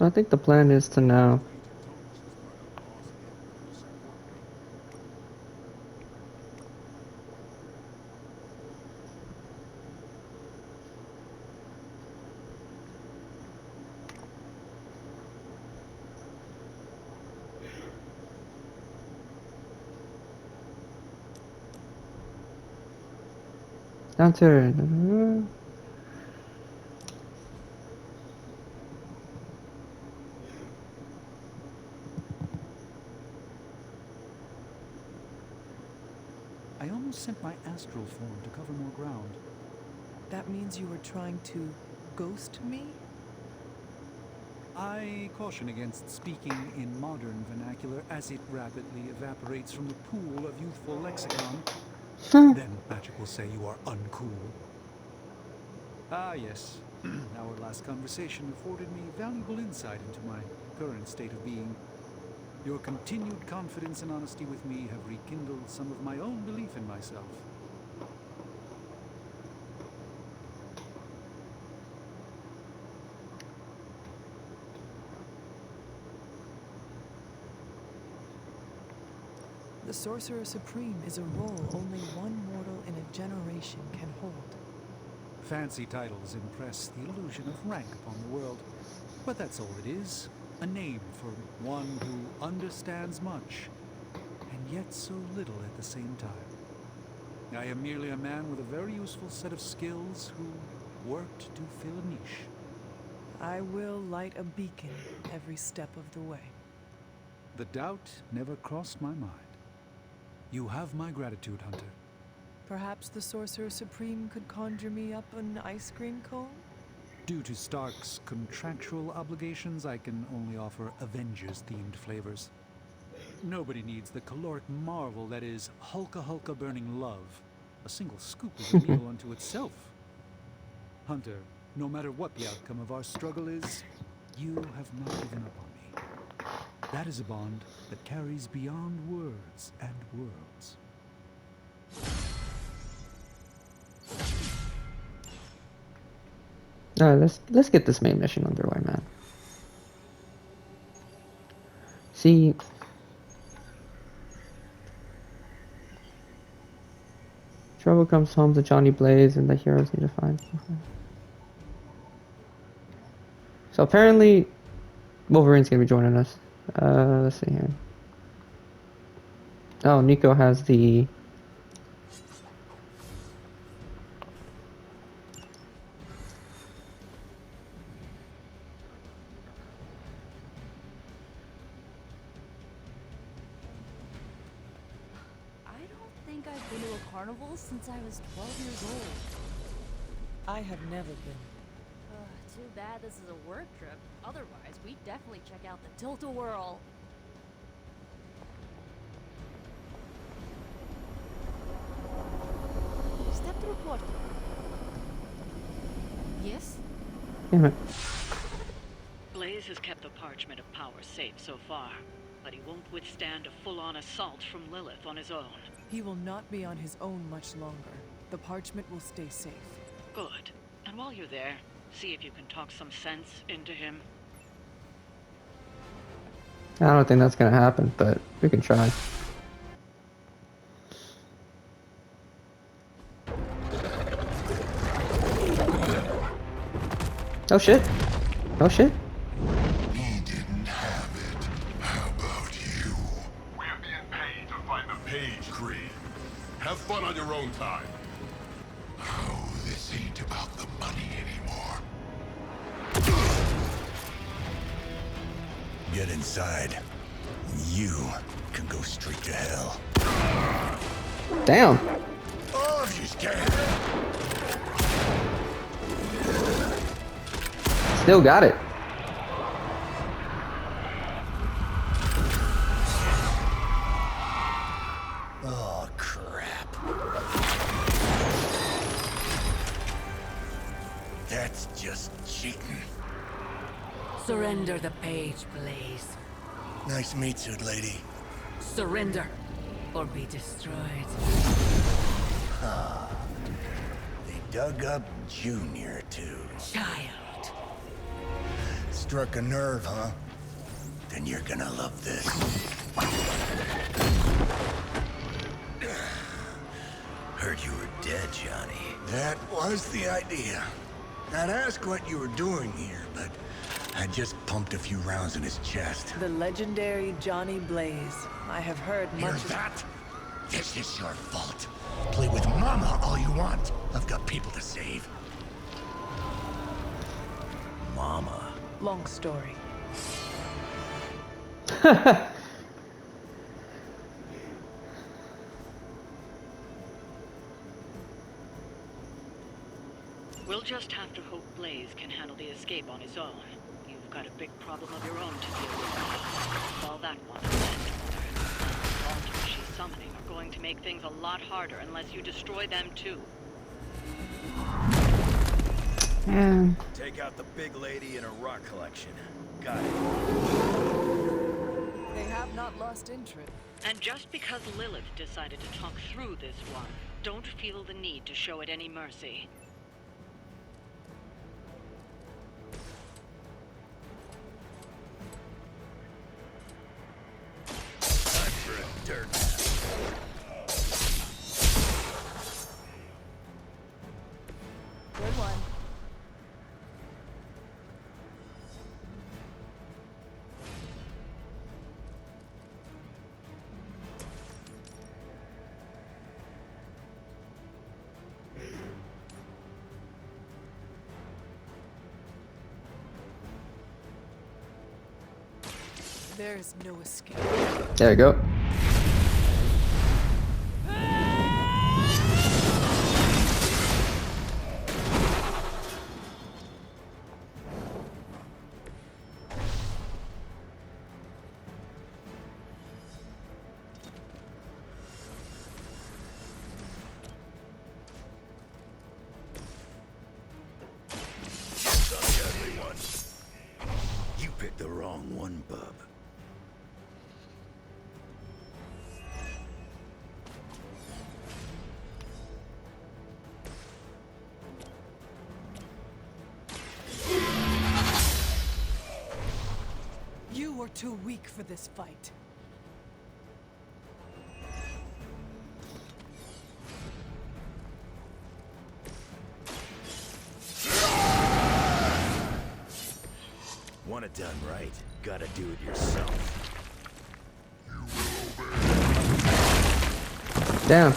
So I think the plan is to now down to I almost sent my astral form to cover more ground. That means you were trying to ghost me? I caution against speaking in modern vernacular as it rapidly evaporates from the pool of youthful lexicon. Then magic will say you are uncool. Ah, yes. Our last conversation afforded me valuable insight into my current state of being. Your continued confidence and honesty with me have rekindled some of my own belief in myself. The Sorcerer Supreme is a role only one mortal in a generation can hold. Fancy titles impress the illusion of rank upon the world. But that's all it is. A name for one who understands much, and yet so little at the same time. I am merely a man with a very useful set of skills who worked to fill a niche. I will light a beacon every step of the way. The doubt never crossed my mind. You have my gratitude, Hunter. Perhaps the Sorcerer Supreme could conjure me up an ice cream cone? Due to Stark's contractual obligations, I can only offer Avengers-themed flavors. Nobody needs the caloric marvel that is Hulka Hulka burning love. A single scoop is a meal unto itself. Hunter, no matter what the outcome of our struggle is, you have not given up on me. That is a bond that carries beyond words and worlds. Alright, let's get this main mission underway, man. See, trouble comes home to Johnny Blaze, and the heroes need to find. So apparently, Wolverine's gonna be joining us. Let's see here. Oh, Nico has the. I don't think I've been to a carnival since I was 12 years old. I have never been. Too bad this is a work trip. Otherwise, we'd definitely check out the Tilt-A-Whirl. Step to report. Yes? Damn it. Blaze has kept the Parchment of Power safe so far, but he won't withstand a full-on assault from Lilith on his own. He will not be on his own much longer. The parchment will stay safe. Good. And while you're there, see if you can talk some sense into him. I don't think that's gonna happen, but we can try. Oh shit! Oh shit! He didn't have it. How about you? We're being paid to find the Page Creed. Have fun on your own time. Oh, this ain't about the money anymore. Get inside. You can go straight to hell. Damn! All of you's can. Still got it. Oh, crap. That's just cheating. Surrender the Page, Blaze. Nice meat suit, lady. Surrender, or be destroyed. They dug up Junior, too. Child. Struck a nerve, huh? Then you're gonna love this. Heard you were dead, Johnny. That was the idea. I'd ask what you were doing here, but I just pumped a few rounds in his chest. The legendary Johnny Blaze. I have heard Hear much of... that? This is your fault. Play with Mama all you want. I've got people to save. Mama. Long story. We'll just have to hope Blaze can handle the escape on his own. You've got a big problem of your own to deal with. Call that one a mother. The altars she's summoning are going to make things a lot harder unless you destroy them too. Man. Take out the big lady and her rock collection. Got it. They have not lost interest. And just because Lilith decided to talk through this one, don't feel the need to show it any mercy. Time for a dirt nap. Good one. There's no escape. There we go. The ugly one. You picked the wrong one, bub. You were too weak for this fight. Want it done right, gotta do it yourself. Damn.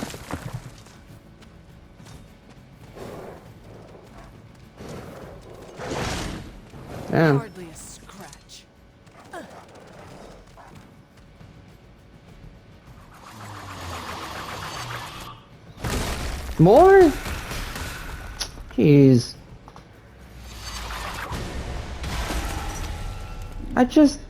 Damn. Hardly a scratch. More? Jeez. I just...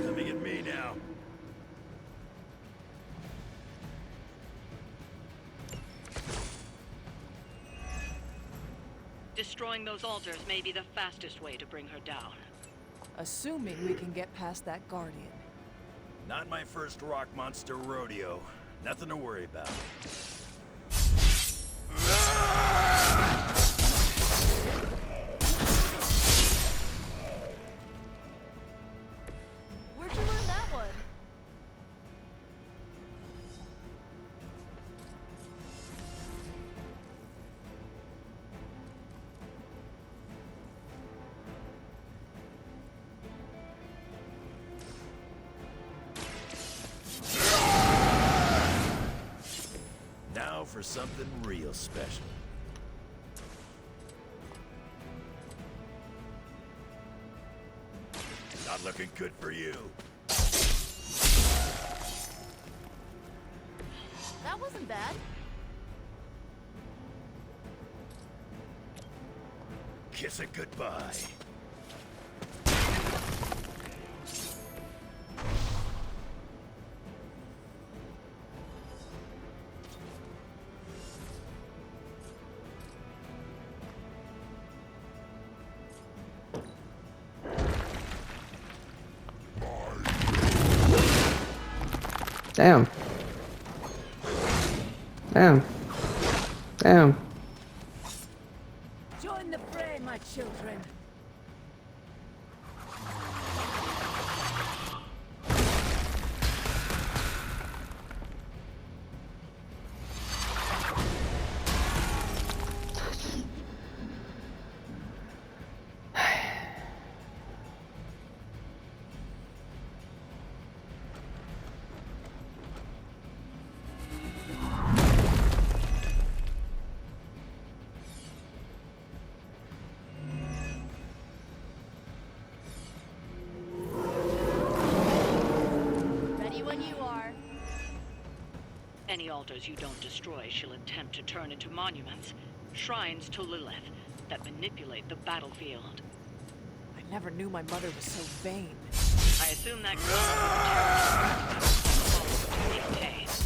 Coming at me now. Destroying those altars may be the fastest way to bring her down. Assuming we can get past that Guardian. Not my first rock monster rodeo. Nothing to worry about. Where'd you learn that one? Now for something real special. Not looking good for you. That wasn't bad. Kiss it goodbye. Damn. Damn. Damn. Join the fray, my children. Ready when you are. Any altars you don't destroy, she'll attempt to turn into monuments. Shrines to Lilith that manipulate the battlefield. I never knew my mother was so vain. I assume that girl taste.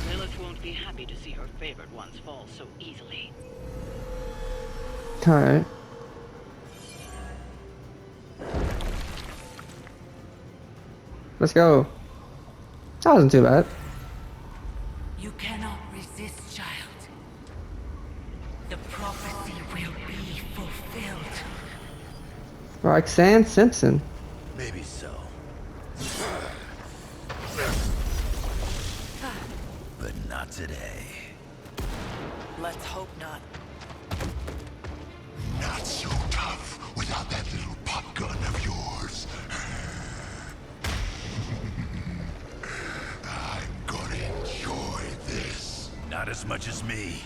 Lilith won't be happy to see her favored ones fall so easily. Alright. Let's go. That wasn't too bad. You cannot resist, child. The prophecy will be fulfilled. Roxanne Simpson. Maybe so. But not today. Let's hope not. Not so tough without that little pop gun of yours. I'm gonna enjoy this. Not as much as me.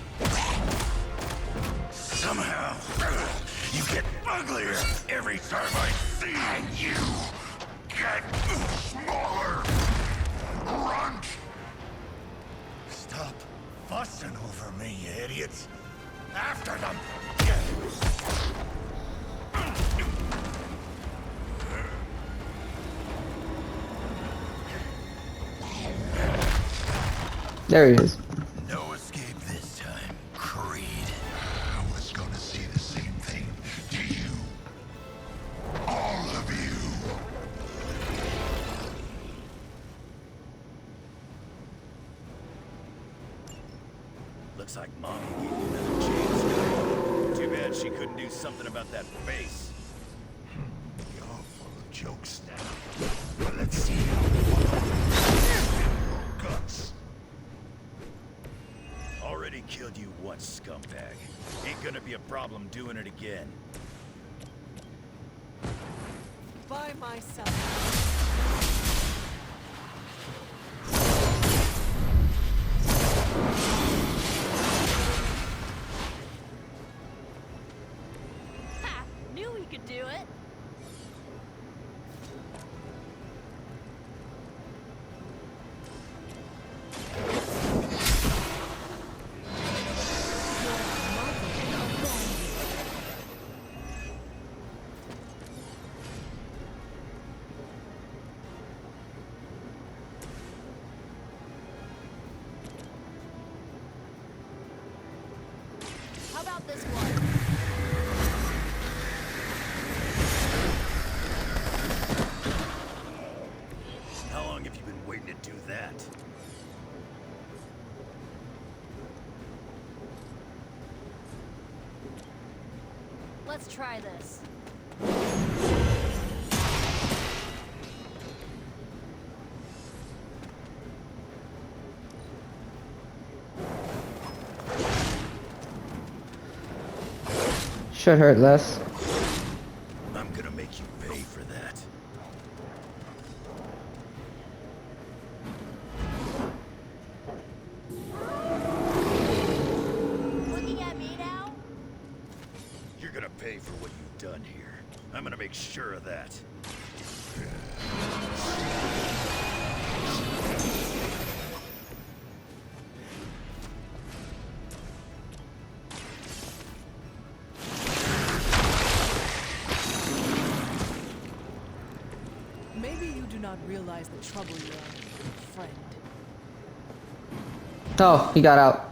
Somehow, you get uglier every time I see you. And you get smaller. Grunt. Stop fussing over me, you idiots. After them. There he is. No escape this time, Creed. I was gonna say the same thing to you. All of you. Looks like Mommy gave you another chance. Too bad she couldn't do something about that face. You're full of jokes now. But let's see guts. Already killed you once, scumbag. Ain't gonna be a problem doing it again. By myself. Ha! Knew we could do it. How about this one? How long have you been waiting to do that? Let's try this. Should hurt less. I'm gonna make you pay for that. Looking at me now? You're gonna pay for what you've done here. I'm gonna make sure of that. Maybe you do not realize the trouble you're in, friend. Oh, he got out.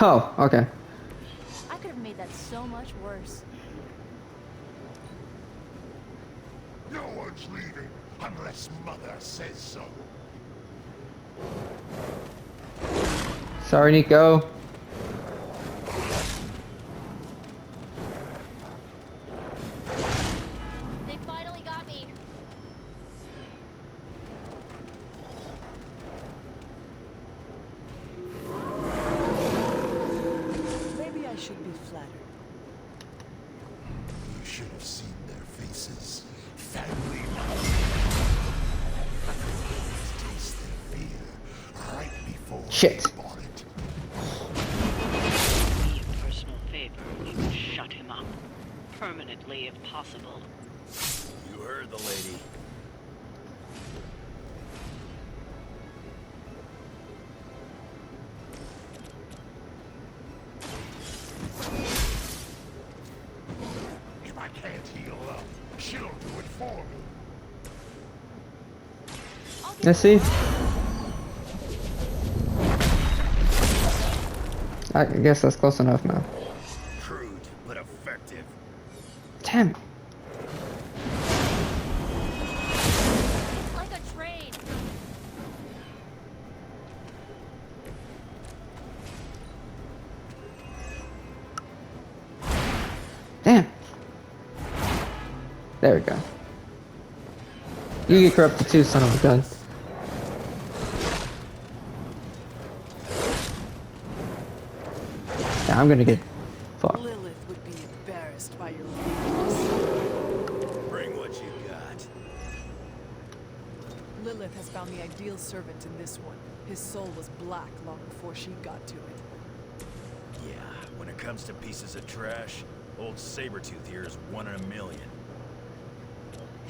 Oh, okay. I could have made that so much worse. No one's leaving unless Mother says so. Sorry, Nico. They finally got me. Maybe I should be flattered. You should have seen their faces. Family. Taste their fear right before Shit. they bought it. Be a personal favor, we would shut him up. Permanently, if possible. You heard the lady. If I can't heal up, she'll do it for me. Let's see. I guess that's close enough now. Crude, but effective. Damn. Like a train. Damn. There we go. You get corrupted too, son of a gun. Yeah, I'm gonna get fucked. Lilith would be embarrassed by your weakness. Bring what you got. Lilith has found the ideal servant in this one. His soul was black long before she got to it. Yeah, when it comes to pieces of trash, old Sabretooth here is 1 in a million.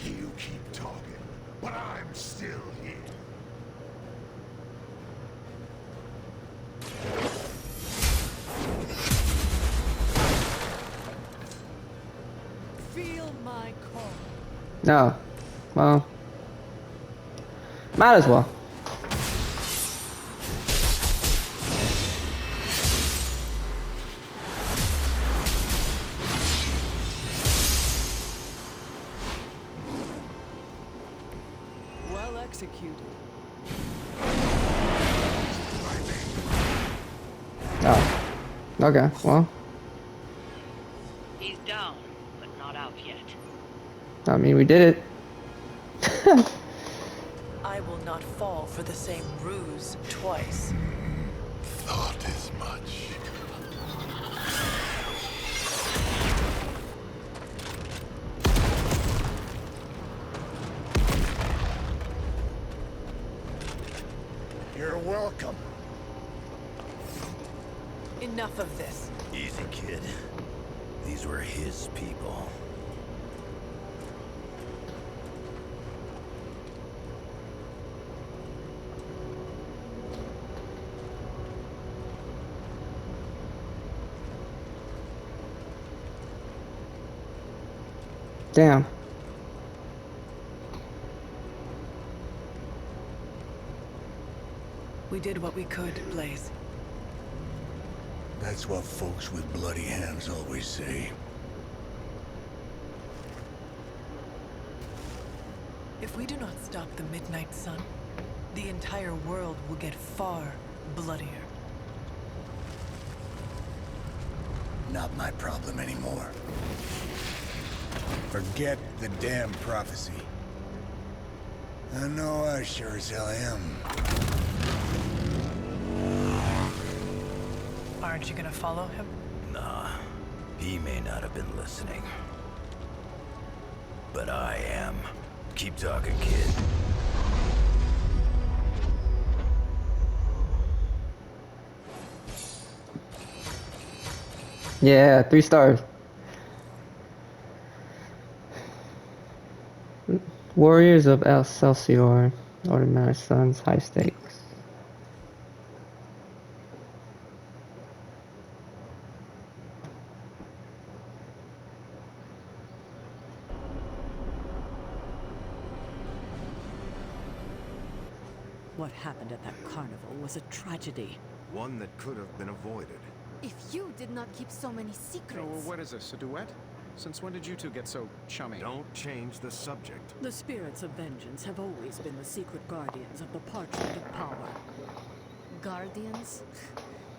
You keep talking, but I'm still here. Feel my call. No. Well. Might as well. Well executed. Oh. Okay, well. He's down, but not out yet. I mean, we did it. I will not fall for the same ruse twice. Thought as much. You're welcome. Enough of this. Easy, kid. These were his people. Damn. We did what we could, Blaze. That's what folks with bloody hands always say. If we do not stop the Midnight Sun, the entire world will get far bloodier. Not my problem anymore. Forget the damn prophecy. I know I sure as hell am. Aren't you gonna follow him? Nah, he may not have been listening. But I am. Keep talking, kid. Yeah, 3 stars. Warriors of Excelsior. Automatic Suns, high stakes. What happened at that carnival was a tragedy. One that could have been avoided. If you did not keep so many secrets... what is this, a duet? Since when did you two get so chummy? Don't change the subject. The spirits of vengeance have always been the secret guardians of the Parchment of Power. Guardians?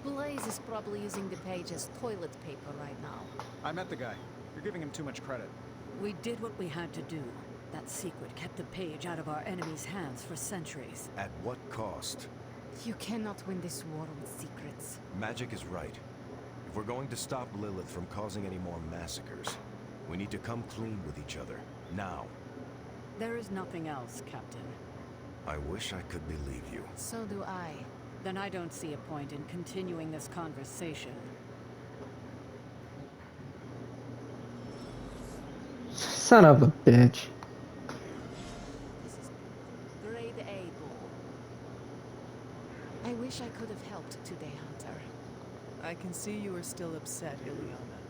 Blaze is probably using the page as toilet paper right now. I met the guy. You're giving him too much credit. We did what we had to do. That secret kept the page out of our enemies' hands for centuries. At what cost? You cannot win this war with secrets. Magic is right. If we're going to stop Lilith from causing any more massacres, we need to come clean with each other. Now. There is nothing else, Captain. I wish I could believe you. So do I. Then I don't see a point in continuing this conversation. Son of a bitch. Grade A bull. I wish I could have helped today, Hunter. I can see you are still upset, Ileana.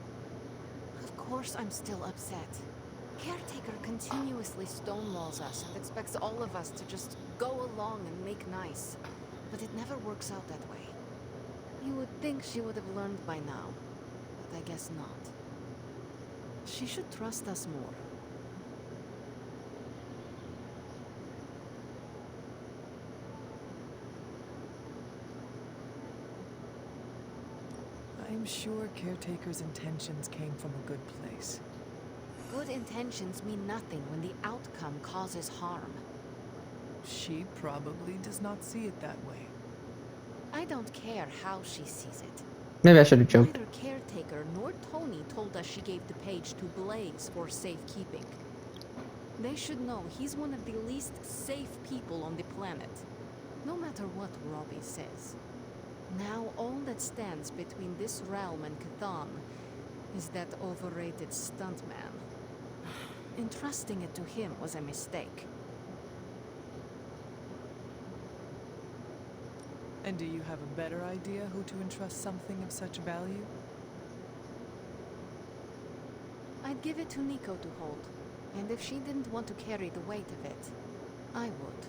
Of course I'm still upset. Caretaker continuously stonewalls us and expects all of us to just go along and make nice. But it never works out that way. You would think she would have learned by now, but I guess not. She should trust us more. I'm sure Caretaker's intentions came from a good place. Good intentions mean nothing when the outcome causes harm. She probably does not see it that way. I don't care how she sees it. Maybe I should have joked. Neither Caretaker nor Tony told us she gave the page to Blaze for safekeeping. They should know he's one of the least safe people on the planet. No matter what Robbie says. Now all that stands between this realm and Cthon is that overrated stuntman. Entrusting it to him was a mistake. And do you have a better idea who to entrust something of such value? I'd give it to Nico to hold. And if she didn't want to carry the weight of it, I would.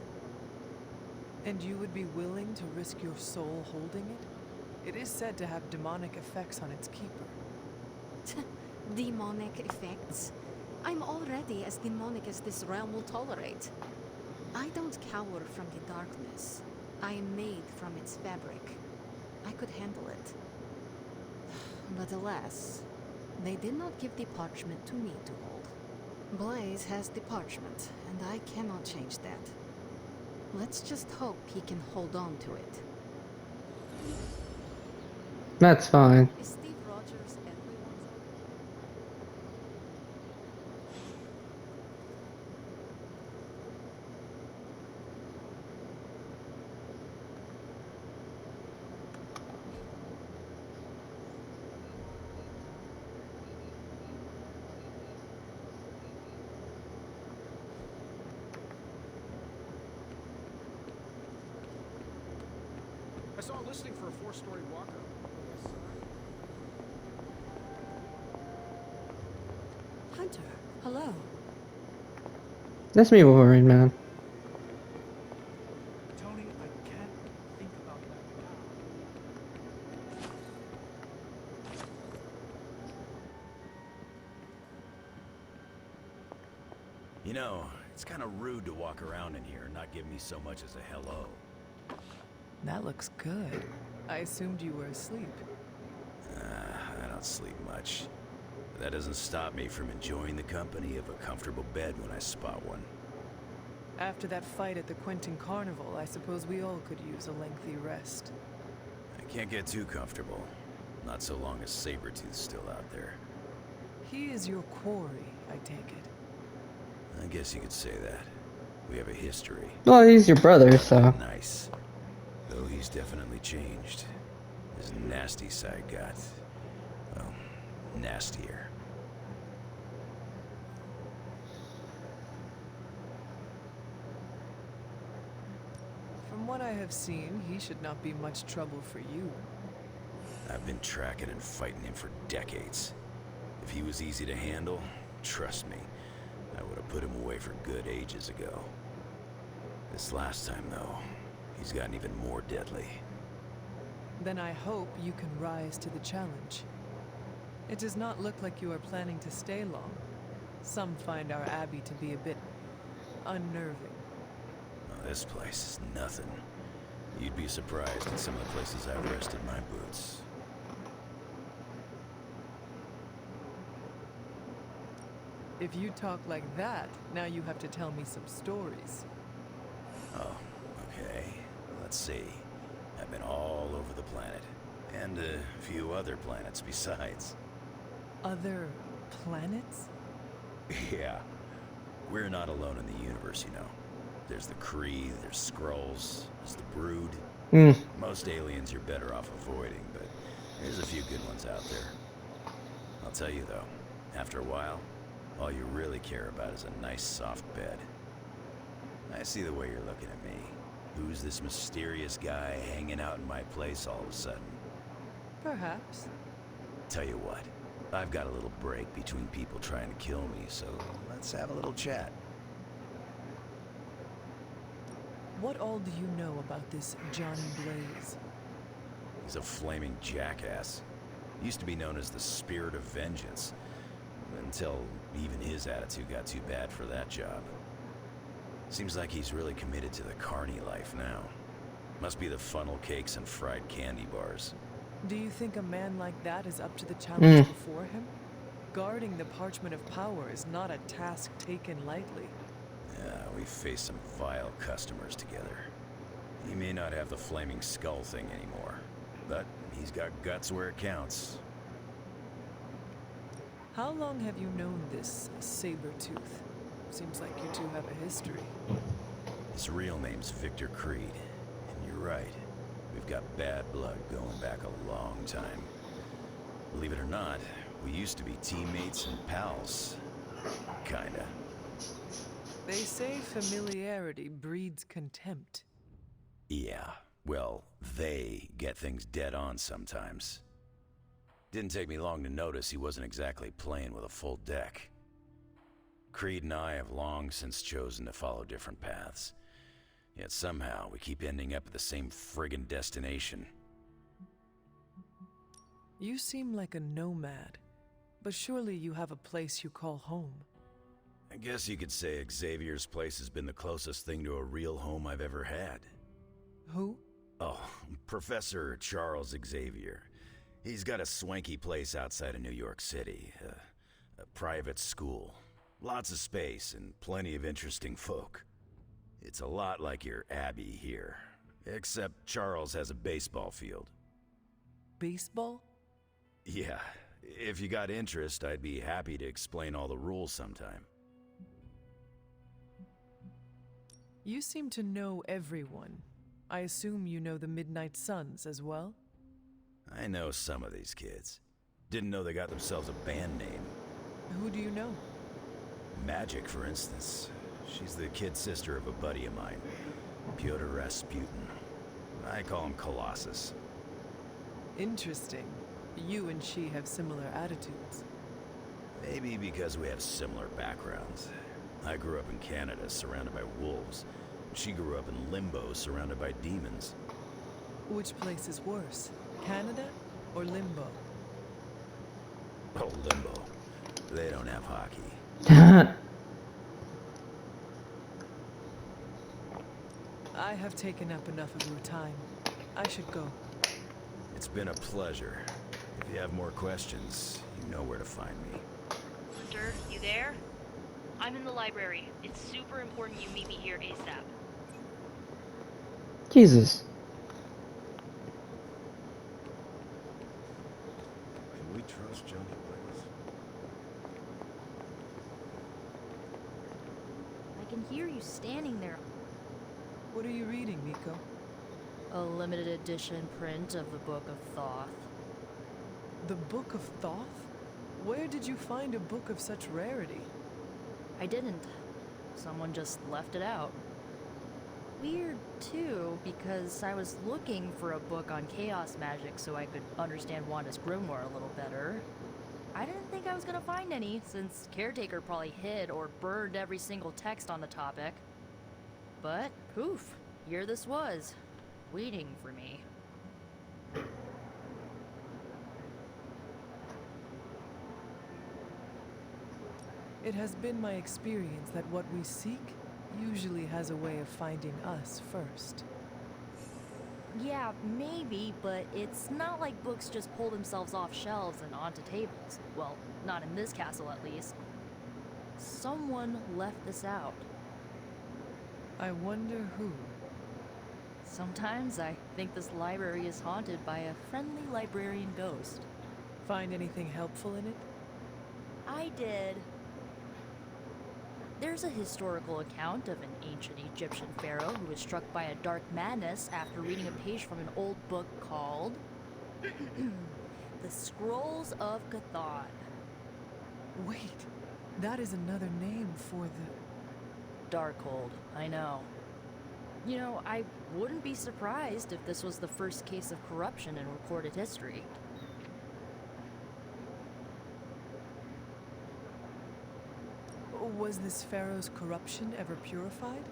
And you would be willing to risk your soul holding it? It is said to have demonic effects on its keeper. Demonic effects? I'm already as demonic as this realm will tolerate. I don't cower from the darkness. I am made from its fabric. I could handle it. But alas, they did not give the parchment to me to hold. Blaze has the parchment, and I cannot change that. Let's just hope he can hold on to it. That's fine. Is Steve Rogers everyone's? I saw a listing for a 4-story walker. Hunter, hello. That's me, Wolverine, man. Tony, I can't think about that now. You know, it's kind of rude to walk around in here and not give me so much as a hello. That looks good. I assumed you were asleep. I don't sleep much. But that doesn't stop me from enjoying the company of a comfortable bed when I spot one. After that fight at the Quentin Carnival, I suppose we all could use a lengthy rest. I can't get too comfortable. Not so long as Sabretooth's still out there. He is your quarry, I take it. I guess you could say that. We have a history. Well, he's your brother, so. Nice. Though he's definitely changed. His nasty side got, well, nastier. From what I have seen, he should not be much trouble for you. I've been tracking and fighting him for decades. If he was easy to handle, trust me, I would have put him away for good ages ago. This last time, though, he's gotten even more deadly. Then I hope you can rise to the challenge. It does not look like you are planning to stay long. Some find our abbey to be a bit unnerving. Oh, this place is nothing. You'd be surprised at some of the places I've rested my boots. If you talk like that, now you have to tell me some stories. Oh, okay. Let's see. I've been all over the planet. And a few other planets besides. Other planets? Yeah. We're not alone in the universe, you know. There's the Kree, there's Skrulls, there's the Brood. Most aliens you're better off avoiding, but there's a few good ones out there. I'll tell you though, after a while, all you really care about is a nice soft bed. I see the way you're looking at me. Who's this mysterious guy hanging out in my place all of a sudden? Perhaps. Tell you what, I've got a little break between people trying to kill me, so let's have a little chat. What all do you know about this Johnny Blaze? He's a flaming jackass. Used to be known as the Spirit of Vengeance, until even his attitude got too bad for that job. Seems like he's really committed to the carny life now. Must be the funnel cakes and fried candy bars. Do you think a man like that is up to the challenge before him? Guarding the Parchment of Power is not a task taken lightly. Yeah, we faced some vile customers together. He may not have the flaming skull thing anymore, but he's got guts where it counts. How long have you known this Sabretooth? Seems like you two have a history. His real name's Victor Creed, and you're right. We've got bad blood going back a long time. Believe it or not, we used to be teammates and pals. Kinda. They say familiarity breeds contempt. Yeah, well, they get things dead on sometimes. Didn't take me long to notice he wasn't exactly playing with a full deck. Creed and I have long since chosen to follow different paths. Yet somehow we keep ending up at the same friggin' destination. You seem like a nomad, but surely you have a place you call home. I guess you could say Xavier's place has been the closest thing to a real home I've ever had. Who? Oh, Professor Charles Xavier. He's got a swanky place outside of New York City. A private school. Lots of space and plenty of interesting folk. It's a lot like your Abbey here, except Charles has a baseball field. Baseball? Yeah, if you got interest, I'd be happy to explain all the rules sometime. You seem to know everyone. I assume you know the Midnight Suns as well? I know some of these kids. Didn't know they got themselves a band name. Who do you know? Magic, for instance. She's the kid sister of a buddy of mine, Pyotr Rasputin. I call him Colossus. Interesting. You and she have similar attitudes. Maybe because we have similar backgrounds. I grew up in Canada, surrounded by wolves. She grew up in Limbo, surrounded by demons. Which place is worse, Canada or Limbo? Oh, Limbo. They don't have hockey. I have taken up enough of your time. I should go. It's been a pleasure. If you have more questions, you know where to find me. Hunter, you there? I'm in the library. It's super important you meet me here ASAP. Jesus. Can we trust Johnny Blaze? I can hear you standing there. What are you reading, Nico? A limited edition print of the Book of Thoth. The Book of Thoth? Where did you find a book of such rarity? I didn't. Someone just left it out. Weird, too, because I was looking for a book on chaos magic so I could understand Wanda's grimoire a little better. I didn't think I was gonna find any, since Caretaker probably hid or burned every single text on the topic. But, poof, here this was, waiting for me. It has been my experience that what we seek usually has a way of finding us first. Yeah, maybe, but it's not like books just pull themselves off shelves and onto tables. Well, not in this castle at least. Someone left this out. I wonder who. Sometimes I think this library is haunted by a friendly librarian ghost. Find anything helpful in it? I did. There's a historical account of an ancient Egyptian pharaoh who was struck by a dark madness after reading a page from an old book called The Scrolls of Chthon. Wait, that is another name for the... Darkhold, I know. You know, I wouldn't be surprised if this was the first case of corruption in recorded history. Was this pharaoh's corruption ever purified?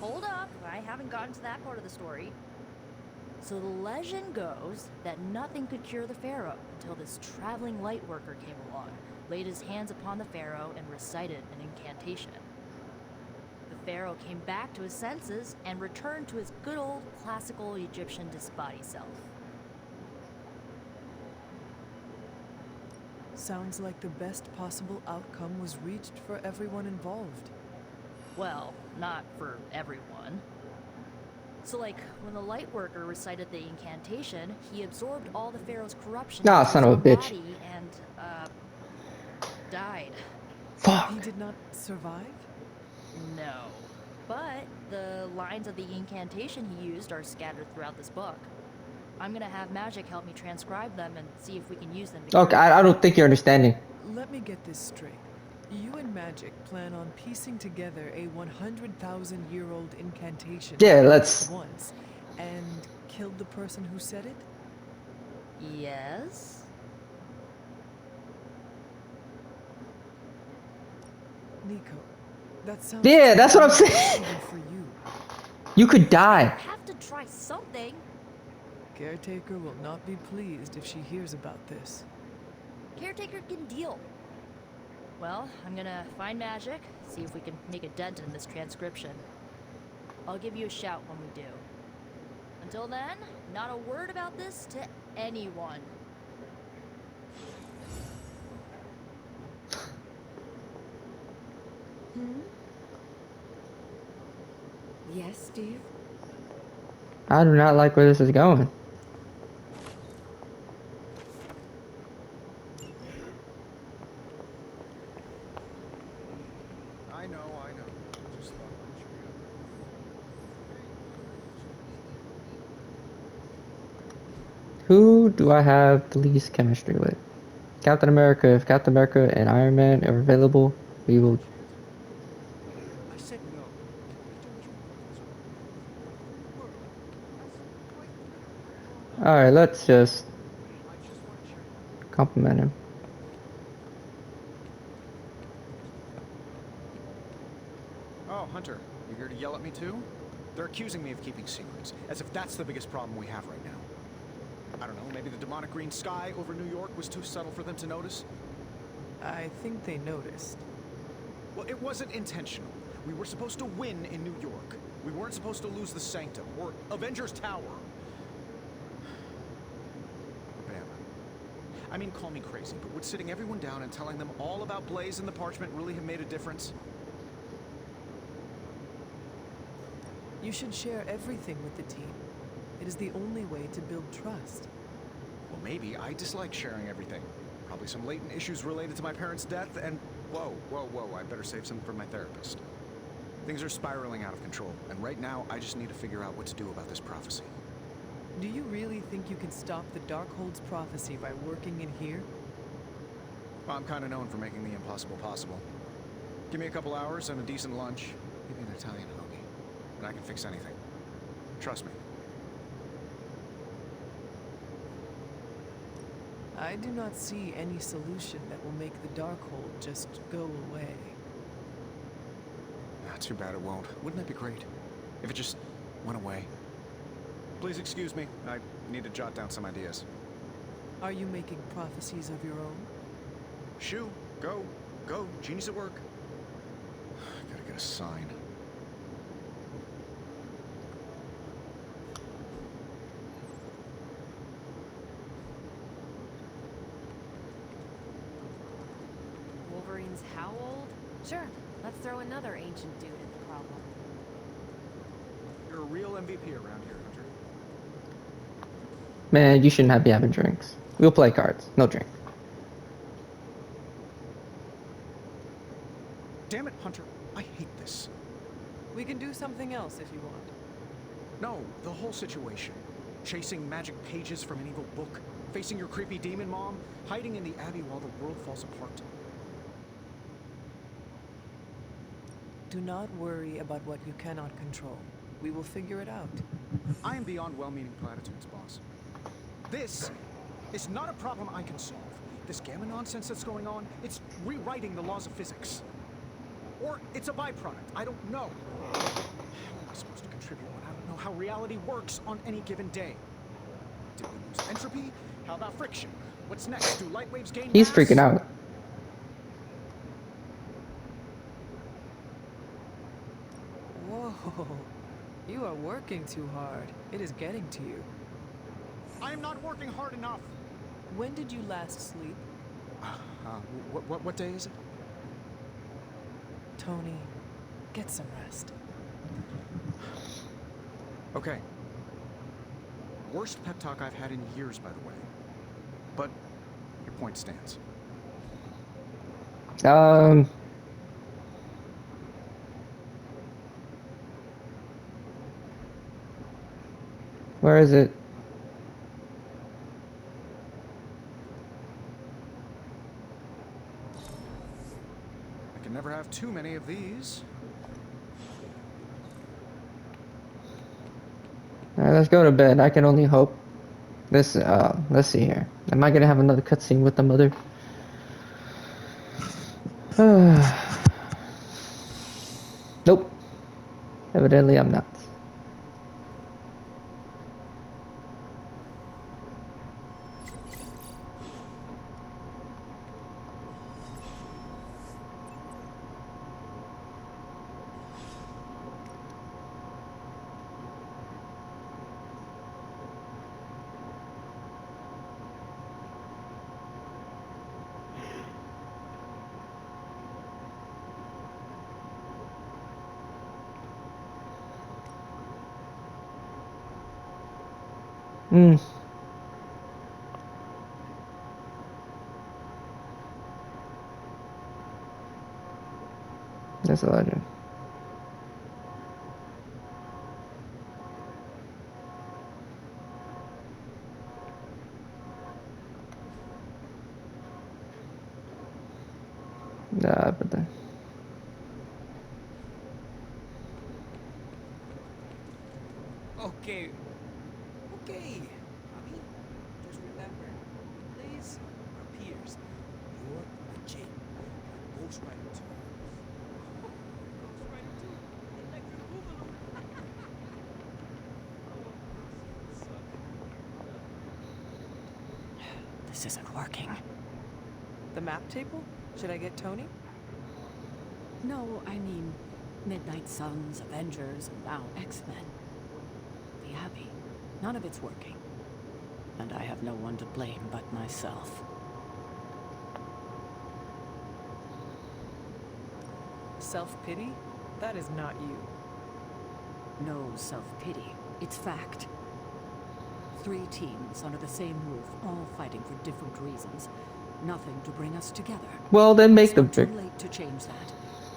Hold up, I haven't gotten to that part of the story. So the legend goes that nothing could cure the pharaoh until this traveling light worker came along, laid his hands upon the pharaoh, and recited an incantation. The pharaoh came back to his senses and returned to his good old classical Egyptian disembodied self. Sounds like the best possible outcome was reached for everyone involved. Well, not for everyone. So like, when the light worker recited the incantation, he absorbed all the pharaoh's corruption Nah, into son his of a bitch. body and, died. Fuck. He did not survive? No. But the lines of the incantation he used are scattered throughout this book. I'm gonna have Magic help me transcribe them and see if we can use them to Okay, I don't think you're understanding. Let me get this straight. You and Magic plan on piecing together a 100,000-year-old incantation Yeah, all let's- at once and killed the person who said it? Yes? Nico, that sounds... Yeah, that's what I'm too saying. even for you. You could die. Have to try something. Caretaker will not be pleased if she hears about this. Caretaker can deal. Well, I'm gonna find Magic, see if we can make a dent in this transcription. I'll give you a shout when we do. Until then, not a word about this to anyone. Yes, Steve? I do not like where this is going. I know. Just thought Who do I have the least chemistry with? Captain America. If Captain America and Iron Man are available, we will. I said no. Alright, let's just compliment him. Oh, Hunter, you here to yell at me too? They're accusing me of keeping secrets, as if that's the biggest problem we have right now. I don't know, maybe the demonic green sky over New York was too subtle for them to notice? I think they noticed. Well, it wasn't intentional. We were supposed to win in New York. We weren't supposed to lose the Sanctum, or Avengers Tower. Bam. I mean, call me crazy, but would sitting everyone down and telling them all about Blaze and the Parchment really have made a difference? You should share everything with the team. It is the only way to build trust. Well, maybe I dislike sharing everything. Probably some latent issues related to my parents' death, and whoa, I better save some for my therapist. Things are spiraling out of control, and right now I just need to figure out what to do about this prophecy. Do you really think you can stop the Darkhold's prophecy by working in here? Well, I'm kind of known for making the impossible possible. Give me a couple hours and a decent lunch, maybe an Italian hoagie, and I can fix anything. Trust me. I do not see any solution that will make the Darkhold just go away. Too bad it won't. Wouldn't that be great? If it just went away. Please excuse me. I need to jot down some ideas. Are you making prophecies of your own? Shoo, go. Go, genie's at work. Gotta get a sign. Wolverine's how old? Sure, let's throw another ancient dude in the problem. You're a real MVP around here, Hunter. Man, you shouldn't be having drinks. We'll play cards, no drink. Damn it, Hunter. I hate this. We can do something else if you want. No, the whole situation. Chasing magic pages from an evil book, facing your creepy demon mom, hiding in the Abbey while the world falls apart. Do not worry about what you cannot control. We will figure it out. I am beyond well-meaning platitudes, boss. This is not a problem I can solve. This gamma nonsense that's going on, it's rewriting the laws of physics. Or it's a byproduct, I don't know. How am I supposed to contribute when I don't know how reality works on any given day? Did we lose entropy? How about friction? What's next? Do light waves gain He's mass? freaking out. Whoa, you are working too hard. It is getting to you. I am not working hard enough. When did you last sleep? What day is it? Tony, get some rest. Okay. Worst pep talk I've had in years, by the way. But your point stands. Where is it? I can never have too many of these. Alright, let's go to bed. I can only hope. Let's see here. Am I gonna have another cutscene with the mother? Nope. Evidently I'm not. That's a legend. Nah, but then. Okay. Abby, just remember, Blaze are peers. You're a Jin, a Ghost Rider 2. Ghost Rider 2, Electric Boogaloo. This isn't working. The map table? Should I get Tony? No, I mean Midnight Suns, Avengers, and now X-Men. The Abbey. None of it's working. And I have no one to blame but myself. Self-pity? That is not you. No self-pity. It's fact. 3 teams under the same roof, all fighting for different reasons. Nothing to bring us together. Well, then make It's them not too pick. late to change that.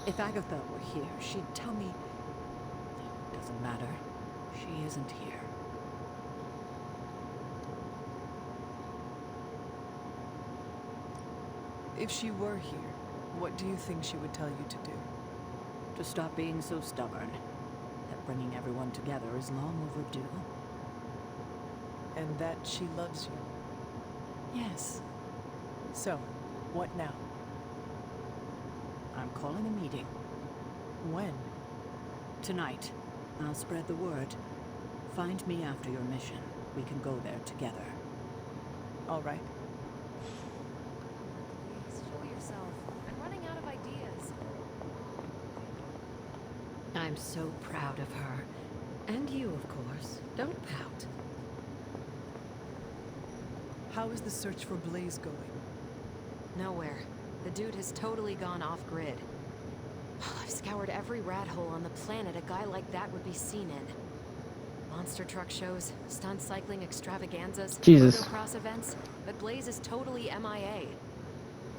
If Agatha were here, she'd tell me... Doesn't matter. She isn't here. If she were here, what do you think she would tell you to do? To stop being so stubborn. That bringing everyone together is long overdue. And that she loves you? Yes. So, what now? I'm calling a meeting. When? Tonight. I'll spread the word. Find me after your mission. We can go there together. All right. Please show yourself. I'm running out of I'm so proud of her. And you, of course. Don't pout. How is the search for Blaze going? Nowhere. The dude has totally gone off-grid. I've scoured every rat hole on the planet a guy like that would be seen in. Monster truck shows, stunt cycling extravaganzas, Jesus. motocross events, but Blaze is totally MIA.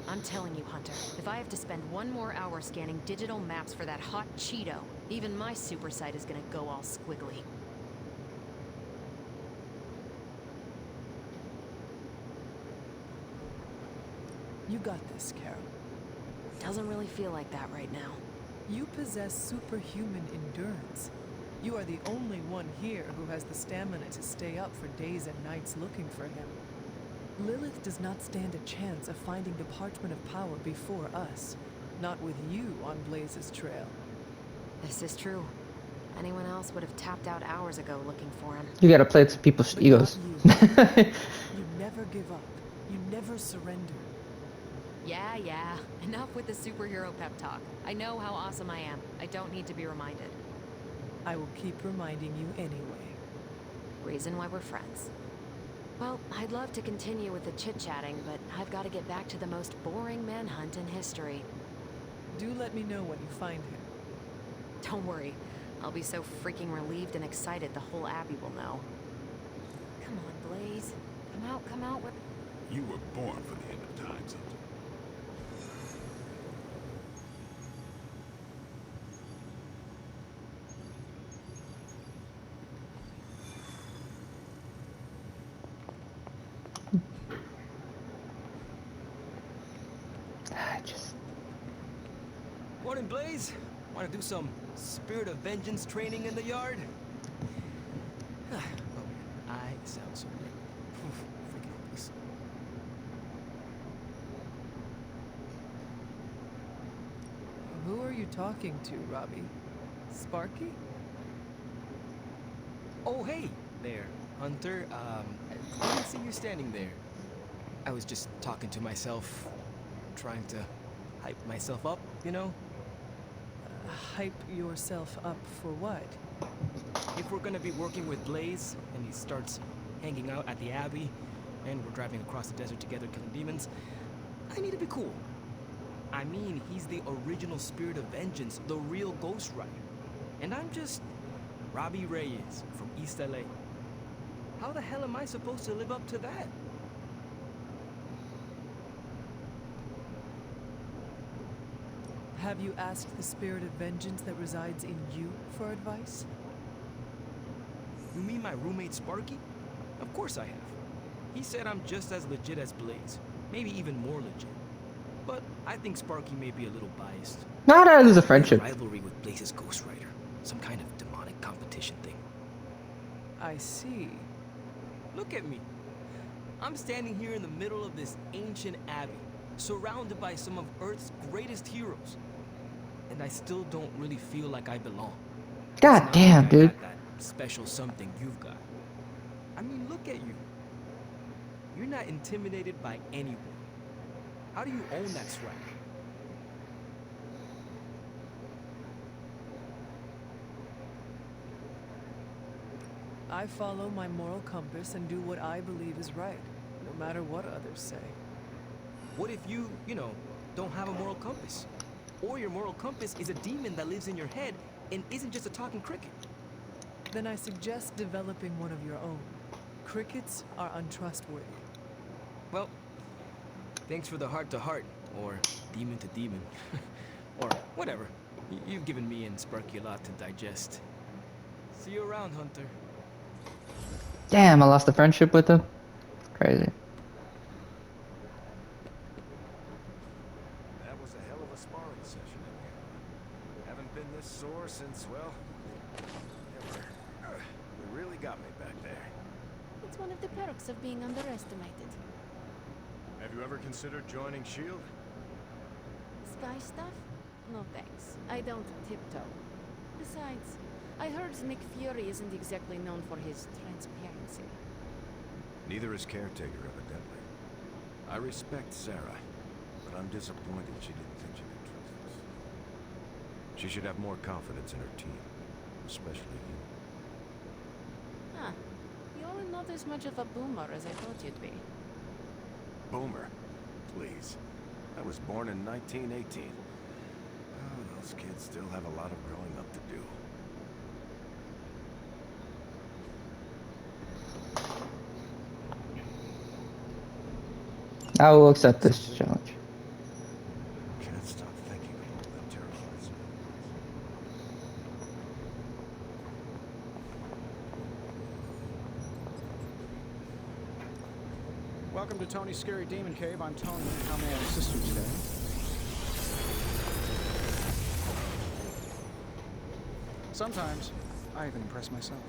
I'm telling you, Hunter, if I have to spend one more hour scanning digital maps for that hot Cheeto, even my super sight is gonna go all squiggly. You got this, Carol. Doesn't really feel like that right now. You possess superhuman endurance. You are the only one here who has the stamina to stay up for days and nights looking for him. Lilith does not stand a chance of finding the Parchment of Power before us. Not with you on Blaze's trail. This is true. Anyone else would have tapped out hours ago looking for him. You gotta play to people's But egos. not you. You never give up. You never surrender. Yeah. Enough with the superhero pep talk. I know how awesome I am. I don't need to be reminded. I will keep reminding you anyway. Reason why we're friends. Well, I'd love to continue with the chit-chatting, but I've got to get back to the most boring manhunt in history. Do let me know when you find him. Don't worry. I'll be so freaking relieved and excited the whole Abbey will know. Come on, Blaze. Come out with... You were born for the end of times, Hunter. Morning, Blaze. Want to do some Spirit of Vengeance training in the yard? Oh, I sound so great. Freaking hopeless. Who are you talking to, Robbie? Sparky? Oh, hey there, Hunter. I didn't see you standing there. I was just talking to myself, trying to hype myself up, you know? Hype yourself up for what? If we're gonna be working with Blaze, and he starts hanging out at the Abbey, and we're driving across the desert together killing demons, I need to be cool. I mean, he's the original Spirit of Vengeance, the real Ghost Rider. And I'm just Robbie Reyes from East LA. How the hell am I supposed to live up to that? Have you asked the Spirit of Vengeance that resides in you for advice? You mean my roommate Sparky? Of course I have. He said I'm just as legit as Blaze, maybe even more legit. But I think Sparky may be a little biased. Not out of a friendship. Rivalry with Blaze's Ghost Rider, some kind of demonic competition thing. I see. Look at me. I'm standing here in the middle of this ancient abbey, surrounded by some of Earth's greatest heroes. And I still don't really feel like I belong. God damn, like dude. that special something you've got. I mean, look at you. You're not intimidated by anyone. How do you own that swag? I follow my moral compass and do what I believe is right, no matter what others say. What if you know, don't have a moral compass? Or your moral compass is a demon that lives in your head and isn't just a talking cricket? Then I suggest developing one of your own. Crickets are untrustworthy. Well, thanks for the heart-to-heart, or demon-to-demon, or whatever. You've given me and Sparky a lot to digest. See you around, Hunter. Damn, I lost the friendship with him. Crazy. That was a hell of a sparring session in here. Haven't been this sore since, well, never. You really got me back there. It's one of the perks of being underestimated. Have you ever considered joining S.H.I.E.L.D.? Sky stuff? No thanks. I don't tiptoe. Besides, I heard Nick Fury isn't exactly known for his transparency. Neither is Caretaker, evidently. I respect Sarah, but I'm disappointed she didn't think she could trust us. She should have more confidence in her team. Especially you. Huh. You're not as much of a boomer as I thought you'd be. Boomer? Please. I was born in 1918. Oh, those kids still have a lot of growing up to do. I will accept this challenge. Can't stop thinking of all that terrifying. Welcome to Tony's Scary Demon Cave. I'm Tony. How may I assist you today? Sometimes, I even impress myself.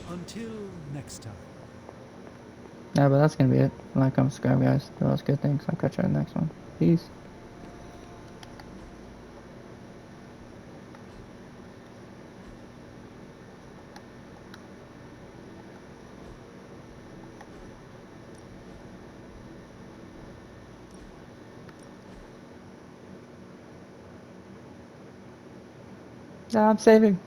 Until next time. Yeah, but that's gonna be it. Like, comment, subscribe, guys. Do all those good things. I'll catch you in the next one. Peace. Yeah, I'm saving.